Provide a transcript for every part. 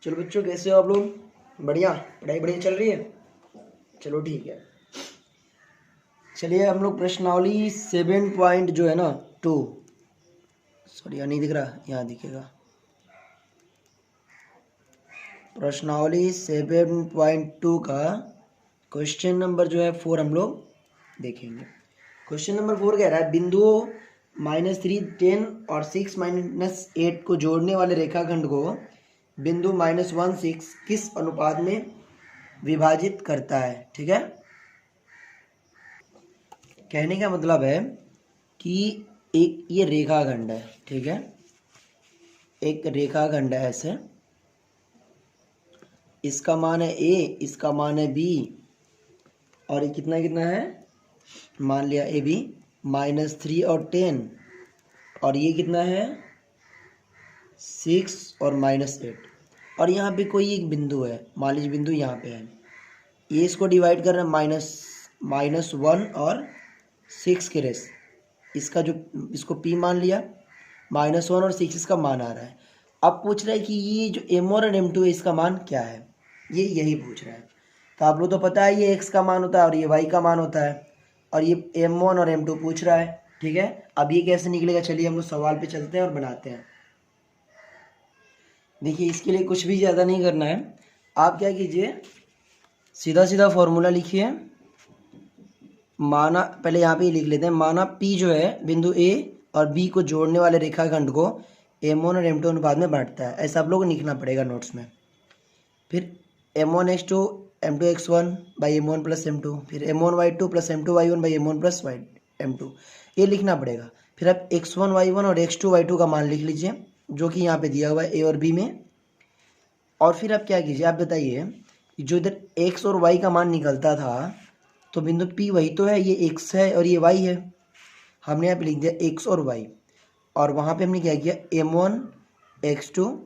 चलो बच्चों, कैसे हो आप लोग? बढ़िया, पढ़ाई बढ़िया चल रही है? चलो ठीक है। चलिए हम लोग प्रश्नावली 7 पॉइंट जो है ना 2, सॉरी यहाँ नहीं दिख रहा, यहाँ दिखेगा। प्रश्नावली 7.2 का क्वेश्चन नंबर जो है 4 हम लोग देखेंगे। क्वेश्चन नंबर 4 कह रहा है बिंदुओं -3, 10 और 6 - 8 को जोड़ने वाले रेखाखंड को बिंदु -1, 6 किस अनुपात में विभाजित करता है? ठीक है, कहने का मतलब है कि एक ये रेखाखंड है, ठीक है, एक रेखाखंड है ऐसे, इसका मान है ए, इसका मान है बी, और ये कितना कितना है, मान लिया ए बी -3 और 10, और ये कितना है 6 और -8, और यहाँ पे कोई एक बिंदु है, मान लीजिए बिंदु यहाँ पे है, ये इसको डिवाइड कर रहा है -1 और 6 के रेस, इसका जो इसको P मान लिया, -1 और 6 इसका मान आ रहा है। अब पूछ रहा है कि ये जो M1 और M2 है इसका मान क्या है, ये यही पूछ रहा है। तो आप लोग तो पता है ये X का मान होता है और ये Y का मान होता है, और ये M1 और M2 पूछ रहा है, ठीक है। अब ये कैसे निकलेगा, चलिए हम लोग सवाल पे चलते हैं और बनाते हैं। देखिए इसके लिए कुछ भी ज़्यादा नहीं करना है, आप क्या कीजिए, सीधा सीधा फॉर्मूला लिखिए। माना, पहले यहाँ पे लिख लेते हैं, माना P जो है बिंदु A और B को जोड़ने वाले रेखाखंड को M1 और M2 अनुपात में बांटता है, ऐसा आप लोगों को लिखना पड़ेगा नोट्स में। फिर M1x2 M2x1 by M1 plus M2, फिर M1y2 plus M2y1 by M1 plus M2, ये लिखना पड़ेगा। फिर आप x1 y1 और x2 y2 का मान लिख लीजिए, जो कि यहाँ पे दिया हुआ है A और B में। और फिर आप क्या कीजिए, आप बताइए जो इधर x और y का मान निकलता था, तो बिंदु P वही तो है, ये x है और ये y है, हमने यहाँ पे लिख दिया x और y, और वहाँ पे हमने क्या किया M1 x2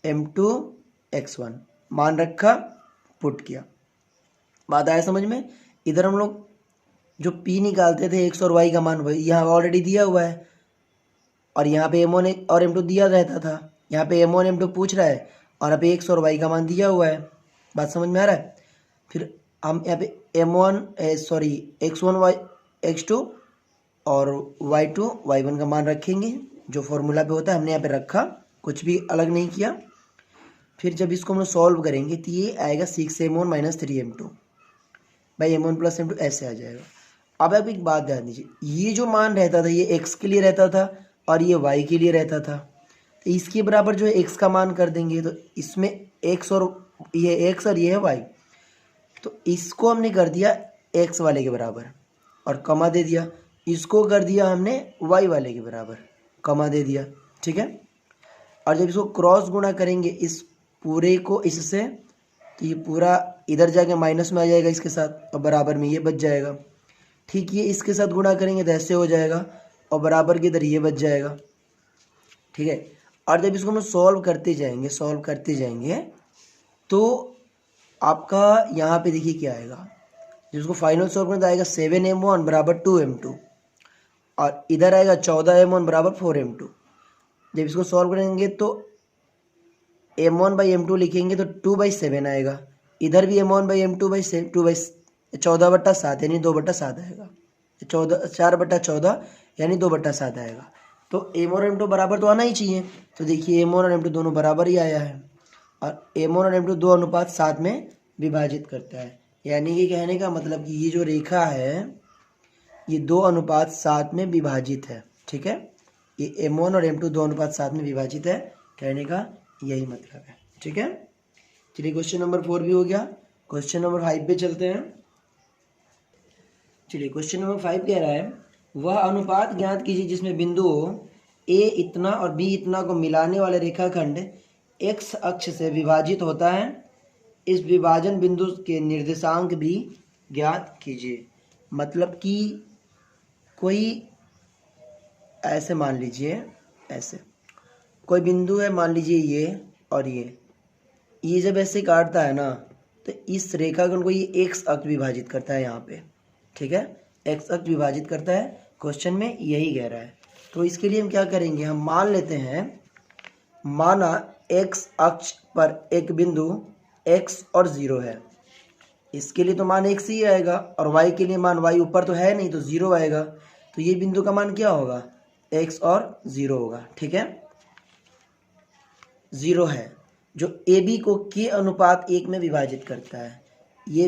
M2 x1 मान रखा, पुट किया। बात आया समझ में? इधर हम लोग जो P निकालते थे x और y का मान, वही यहाँ ऑलरेडी दिया हुआ है, और यहाँ पे M1 और M2 दिया रहता था, यहाँ पे M1 M2 पूछ रहा है और यहाँ पे x और y का मान दिया हुआ है। बात समझ में आ रहा है? फिर हम यहाँ पे x1 y x2 और y2 y1 का मान रखेंगे, जो फॉर्मूला पे होता है हमने यहाँ पे रखा, कुछ भी अलग नहीं किया। फिर जब इसको हम लोग सॉल्व करेंगे तो ये आएगा 6m1 - 3m2 by M1 plus M2, ऐसे आ जाएगा। अब आप एक बात ध्यान दीजिए, ये जो मान रहता था ये x के लिए रहता था और ये y के लिए रहता था, तो इसके बराबर जो है x का मान कर देंगे, तो इसमें x और ये x और ये है y, तो इसको हमने कर दिया x वाले के बराबर और कमा दे दिया, इसको कर दिया हमने y वाले के बराबर, कमा दे दिया, ठीक है। और जब इसको क्रॉस गुणा करेंगे इस पूरे को इससे, तो ये पूरा इधर जाके माइनस में आ जाएगा इसके साथ, और बराबर में ये बच जाएगा। ठीक, ये इसके साथ गुणा करेंगे तो ऐसे हो जाएगा, और बराबर के इधर ये बच जाएगा, ठीक है। और जब इसको हम सॉल्व करते जाएंगे तो आपका यहाँ पे देखिए क्या आएगा, जब इसको फाइनल सॉल्व करें तो आएगा 7m1 बराबर 2m2, और इधर आएगा 14m1 बराबर 4m2। जब इसको सॉल्व करेंगे तो m1 बाई m2 लिखेंगे तो 2/7 आएगा, इधर भी m1 बाई m2 बाई 14/7 यानी 2/7 आएगा, 4/14 यानी 2/7 आएगा। तो m1 और m2 बराबर तो आना ही चाहिए, तो देखिए m1 और m2 दोनों बराबर ही आया है, और m1 और m2 2:7 में विभाजित करता है, यानी कि कहने का मतलब कि ये जो रेखा है ये 2:7 में विभाजित है, ठीक है। ये M1 और M2 2:7 में विभाजित है, कहने का यही मतलब है, ठीक है। चलिए क्वेश्चन नंबर 4 भी हो गया। क्वेश्चन नंबर 5 पे चलते हैं। चलिए क्वेश्चन नंबर 5 कह रहा है वह अनुपात ज्ञात कीजिए जिसमें बिंदुओं A इतना और B इतना को मिलाने वाले रेखाखंड x अक्ष से विभाजित होता है, इस विभाजन बिंदु के निर्देशांक भी ज्ञात कीजिए। मतलब कि कोई ऐसे मान लीजिए, ऐसे कोई बिंदु है, मान लीजिए ये और ये जब ऐसे काटता है ना, तो इस रेखाखंड को ये एक्स अक्ष विभाजित करता है यहाँ पे, ठीक है, एक्स अक्ष विभाजित करता है, क्वेश्चन में यही कह रहा है। तो इसके लिए हम क्या करेंगे, हम मान लेते हैं, माना एक्स अक्ष पर एक बिंदु x और 0 है, इसके लिए तो मान x ही आएगा और y के लिए मान y ऊपर तो है नहीं तो 0 आएगा, तो ये बिंदु का मान क्या होगा, x और 0 होगा। ठीक है, 0 है जो ए बी को k अनुपात 1 में विभाजित करता है। ये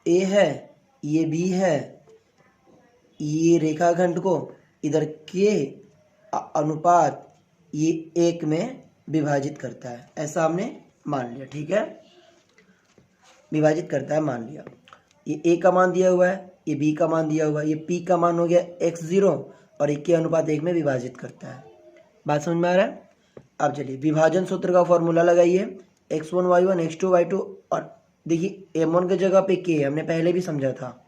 a है, ये b है, ये रेखाखंड को इधर k अनुपात ये 1 में विभाजित करता है, ऐसा हमने मान लिया। ठीक है, विभाजित करता है मान लिया। ये a का मान दिया हुआ है, ये b का मान दिया हुआ है, ये p का मान हो गया x0 और ये k अनुपात 1 में विभाजित करता है। बात समझ में आ रहा है? अब चलिए विभाजन सूत्र का फॉर्मूला लगाइए, x1 y1 x2 y2, और देखिए m1 की जगह पे k हमने पहले भी समझा था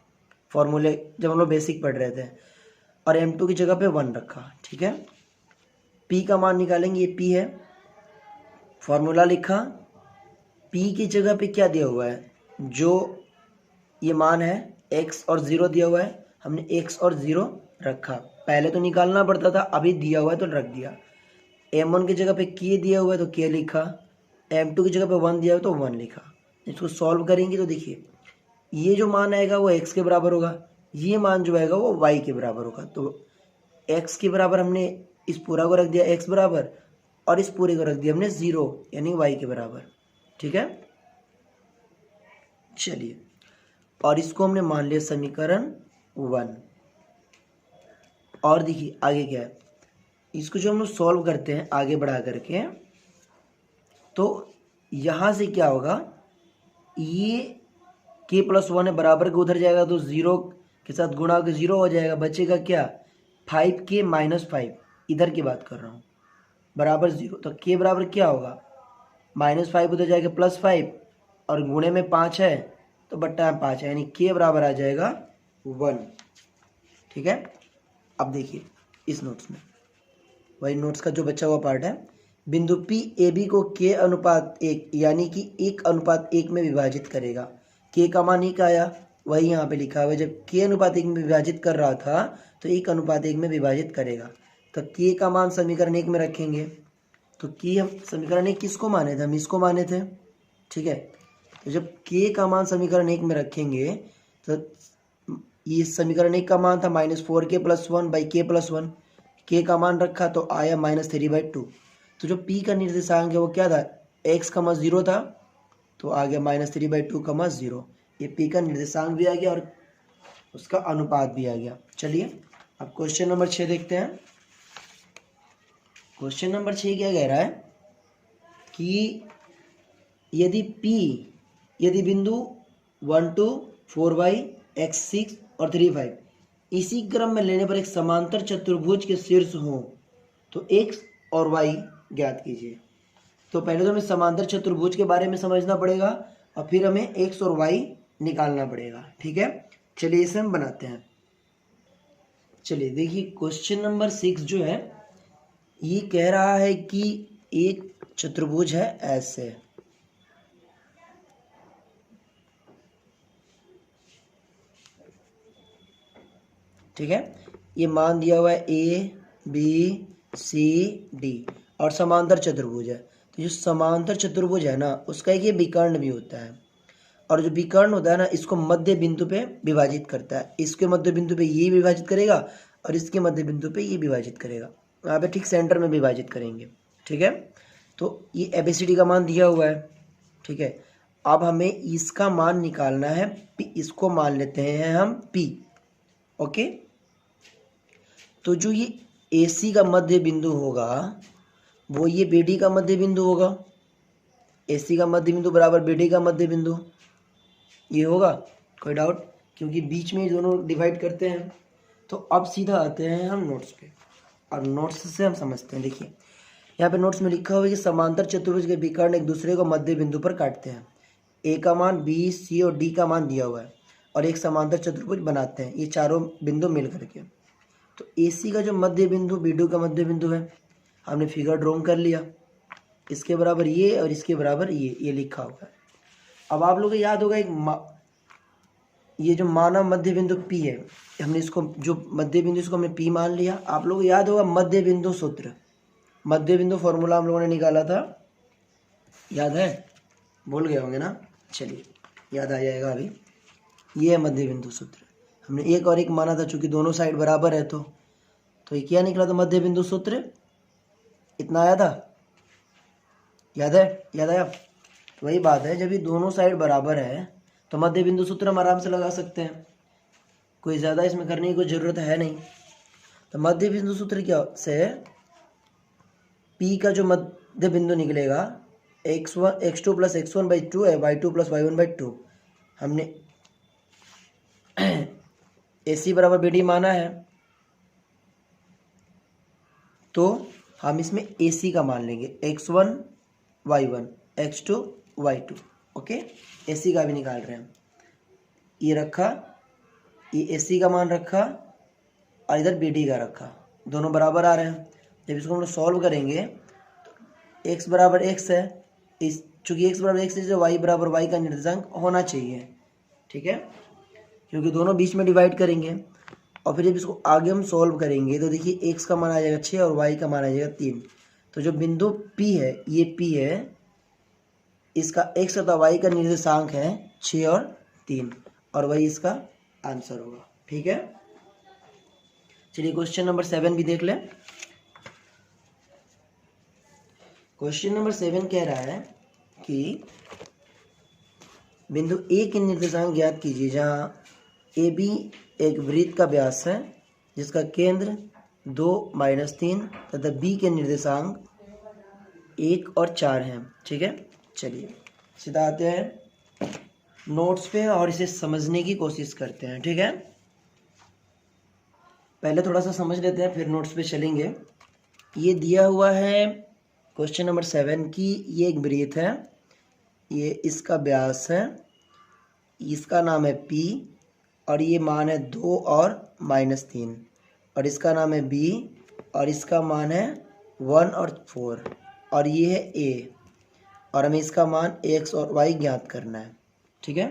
फॉर्मूले जब हम लोग बेसिक पढ़ रहे थे, और m2 की जगह पे 1 रखा। ठीक है, p का मान निकालेंगे, ये p है, फॉर्मूला लिखा, p की जगह पे क्या दिया हुआ है, जो ये मान है x और 0 दिया हुआ है, हमने x और 0 रखा। पहले तो निकालना पड़ता था, अभी दिया हुआ है तो रख दिया। m1 की जगह पे k दिया हुआ है तो k लिखा, m2 की जगह पे 1 दिया हुआ है तो 1 लिखा। इसको सॉल्व करेंगे तो देखिए ये जो मान आएगा वो x के बराबर होगा, ये मान जो आएगा वो y के बराबर होगा। तो x के बराबर हमने इस पूरा को रख दिया x बराबर, और इस पूरे को रख दिया हमने 0 यानी y के बराबर। ठीक है, चलिए, और इसको हमने मान लिया समीकरण 1। और देखिए आगे क्या है, इसको जो हम लोग सॉल्व करते हैं आगे बढ़ा करके, तो यहाँ से क्या होगा, ये k+1 है, बराबर के उधर जाएगा तो 0 के साथ गुणा होकर 0 हो जाएगा, बचेगा क्या 5k - 5, इधर की बात कर रहा हूँ, बराबर 0। तो k बराबर क्या होगा, -5 उधर जाएगा +5, और गुणे में 5 है तो बट्टा में 5 है, यानी k बराबर आ जाएगा 1। ठीक है, अब देखिए इस नोट्स में, वही नोट्स का जो बचा हुआ पार्ट है, बिंदु P ए बी को k अनुपात 1 यानी कि 1:1 में विभाजित करेगा। k का मान 1 आया, वही यहाँ पे लिखा हुआ है, जब k अनुपात 1 में विभाजित कर रहा था तो 1:1 में विभाजित करेगा। तो k का मान समीकरण 1 में रखेंगे, तो k हम समीकरण 1 किसको माने थे, हम इसको माने थे। ठीक है, तो जब k का मान समीकरण 1 में रखेंगे तो ये समीकरण 1 का मान था -4k + 1/k+1, k का मान रखा तो आया -3/2। तो जो p का निर्देशांक है वो क्या था, x, 0 था, तो आ गया -3/2, 0। ये p का निर्देशांक भी आ गया और उसका अनुपात भी आ गया। चलिए अब क्वेश्चन नंबर 6 देखते हैं। क्वेश्चन नंबर 6 क्या कह रहा है कि यदि बिंदु 1 2 4y x 6 और 3 5 इसी क्रम में लेने पर एक समांतर चतुर्भुज के शीर्ष हो तो x और y ज्ञात कीजिए। तो पहले तो हमें समांतर चतुर्भुज के बारे में समझना पड़ेगा और फिर हमें x और y निकालना पड़ेगा। ठीक है, चलिए इसे हम बनाते हैं। चलिए देखिए क्वेश्चन नंबर 6 जो है ये कह रहा है कि एक चतुर्भुज है ऐसे, ठीक है, ये मान दिया हुआ है a b c d और समांतर चतुर्भुज है। तो जो समांतर चतुर्भुज है ना उसका एक ये विकर्ण भी होता है, और जो विकर्ण होता है ना इसको मध्य बिंदु पे विभाजित करता है। इसके मध्य बिंदु पे ये विभाजित करेगा और इसके मध्य बिंदु पे ये विभाजित करेगा, यहाँ पे ठीक सेंटर में विभाजित करेंगे। ठीक है, तो ये ABCD का मान दिया हुआ है। ठीक है, अब हमें इसका मान निकालना है, इसको मान लेते हैं हम P। ओके, तो जो ये AC का मध्य बिंदु होगा वो ये BD का मध्य बिंदु होगा। AC का मध्य बिंदु बराबर BD का मध्य बिंदु, ये होगा, कोई डाउट, क्योंकि बीच में दोनों डिवाइड करते हैं। तो अब सीधा आते हैं हम नोट्स पे और नोट्स से हम समझते हैं। देखिए यहाँ पे नोट्स में लिखा हुआ है कि समांतर चतुर्भुज के विकर्ण एक दूसरे को मध्य बिंदु पर काटते हैं। A का मान, B, C और D का मान दिया हुआ है और एक समांतर चतुर्भुज बनाते हैं ये चारों बिंदु मिल करके। तो AC का जो मध्य बिंदु BD का मध्य बिंदु है, हमने फिगर ड्रॉ कर लिया, इसके बराबर ये और इसके बराबर ये लिखा हुआ है। अब आप लोगों को याद होगा ये जो माना मध्य बिंदु P है, हमने इसको जो मध्य बिंदु इसको हमने P मान लिया। आप लोगों को याद होगा मध्य बिंदु सूत्र, मध्य बिंदु फॉर्मूला हम लोगों ने निकाला था याद है? भूल गए होंगे ना? चलिए याद आ जाएगा अभी। ये है मध्य बिंदु सूत्र। हमने एक और एक माना था, चूंकि दोनों साइड बराबर है तो ये क्या निकला था? मध्य बिंदु सूत्र। इतना आया था, याद है? याद आया? तो वही बात है, जब ये दोनों साइड बराबर है तो मध्य बिंदु सूत्र हम आराम से लगा सकते हैं, कोई ज़्यादा इसमें करने की कोई ज़रूरत है नहीं। तो मध्य बिंदु सूत्र क्या से P का जो मध्य बिंदु निकलेगा x2 प्लस x1 बाई 2 है, y2 प्लस y1 बाई 2। हमने AC बराबर BD माना है, तो हम इसमें AC का मान लेंगे x1 y1 x2 y2। Okay, AC का भी निकाल रहे हैं। ये रखा, ये AC का मान रखा और इधर BD का रखा, दोनों बराबर आ रहे हैं। जब इसको हम लोग सॉल्व करेंगे तो x बराबर x है, इस चूँकि x बराबर x है तो y बराबर y का निर्देशांक होना चाहिए, ठीक है, क्योंकि दोनों बीच में डिवाइड करेंगे। और फिर जब इसको आगे हम सॉल्व करेंगे तो देखिए x का मान आ जाएगा 6 और y का मान आ जाएगा 3। तो जो बिंदु P है, ये P है, इसका x तथा y का निर्देशांक है 6 और 3, और वही इसका आंसर होगा। ठीक है, चलिए क्वेश्चन नंबर 7 भी देख लें। क्वेश्चन नंबर 7 कह रहा है कि बिंदु A के निर्देशांक ज्ञात कीजिए, जहां AB एक वृत्त का व्यास है जिसका केंद्र 2, -3 तथा B के निर्देशांक 1 और 4 हैं। ठीक है, चलिए सीधा आते हैं नोट्स पे और इसे समझने की कोशिश करते हैं। ठीक है, पहले थोड़ा सा समझ लेते हैं फिर नोट्स पे चलेंगे। ये दिया हुआ है क्वेश्चन नंबर 7 की, ये एक वृत्त है, ये इसका व्यास है, इसका नाम है P और ये मान है 2 और -3, और इसका नाम है B और इसका मान है 1 और 4, और ये है A और हमें इसका मान x और y ज्ञात करना है। ठीक है,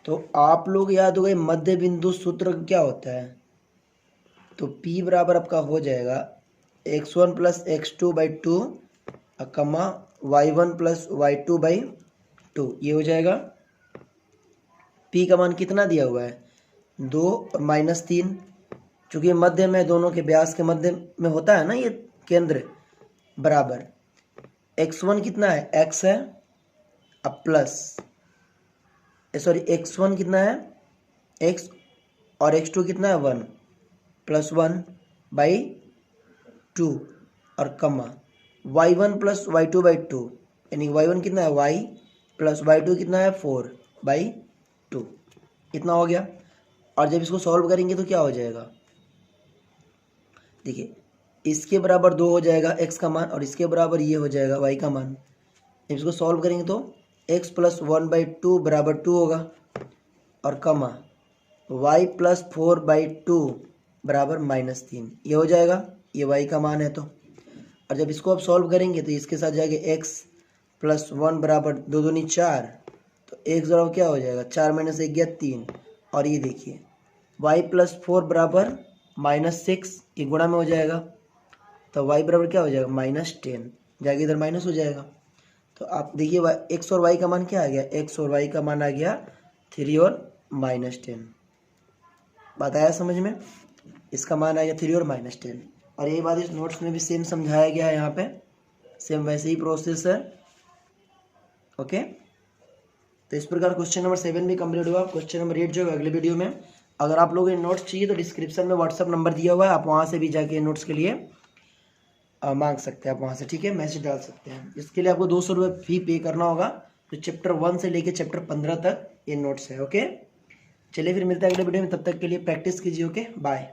तो आप लोग याद हो गए मध्य बिंदु सूत्र क्या होता है, तो P बराबर आपका हो जाएगा x1 प्लस x2 बाई 2 कमा y1 प्लस y2 बाई 2, ये हो जाएगा। P का मान कितना दिया हुआ है 2 और -3, चूँकि मध्य में दोनों के व्यास के मध्य में होता है ना ये केंद्र बराबर। x1 कितना है x है, अब प्लस x1 कितना है x और x2 कितना है 1 प्लस 1 बाई 2 और कमा y1 प्लस y2 बाई 2, यानी y1 कितना है y प्लस y2 कितना है 4 बाई 2, इतना हो गया। और जब इसको सॉल्व करेंगे तो क्या हो जाएगा, देखिए इसके बराबर 2 हो जाएगा x का मान और इसके बराबर ये हो जाएगा y का मान। जब इसको सॉल्व करेंगे तो x प्लस 1 बाई 2 बराबर 2 होगा और कमा y प्लस 4 बाई 2 बराबर -3, ये हो जाएगा, ये y का मान है। तो और जब इसको आप सॉल्व करेंगे तो इसके साथ जाके x प्लस 1 बराबर 2 दूनी 4, तो x बराबर क्या हो जाएगा 4 - 1 गया 3, और ये देखिए y प्लस 4 बराबर -6, ये गुणा में हो जाएगा, तो y बराबर क्या हो जाएगा -10, जाके इधर माइनस हो जाएगा। तो आप देखिए x और y का मान क्या आ गया, x और y का मान आ गया 3 और -10। बात आया समझ में, इसका मान आ गया 3 और -10, और यही बात इस नोट्स में भी सेम समझाया गया है, यहाँ पे सेम वैसे ही प्रोसेस है। ओके, तो इस प्रकार क्वेश्चन नंबर 7 भी कंप्लीट हुआ। क्वेश्चन नंबर 8 जो है अगले वीडियो में। अगर आप लोगों को नोट्स चाहिए तो डिस्क्रिप्शन में व्हाट्सअप नंबर दिया हुआ है, आप वहाँ से भी जाके नोट्स के लिए मांग सकते हैं, आप वहाँ से, ठीक है, मैसेज डाल सकते हैं। इसके लिए आपको 200 रुपये फी पे करना होगा। तो चैप्टर 1 से लेके चैप्टर 15 तक ये नोट्स है। ओके, चलिए फिर मिलते हैं अगले वीडियो में, तब तक के लिए प्रैक्टिस कीजिए। Okay, bye.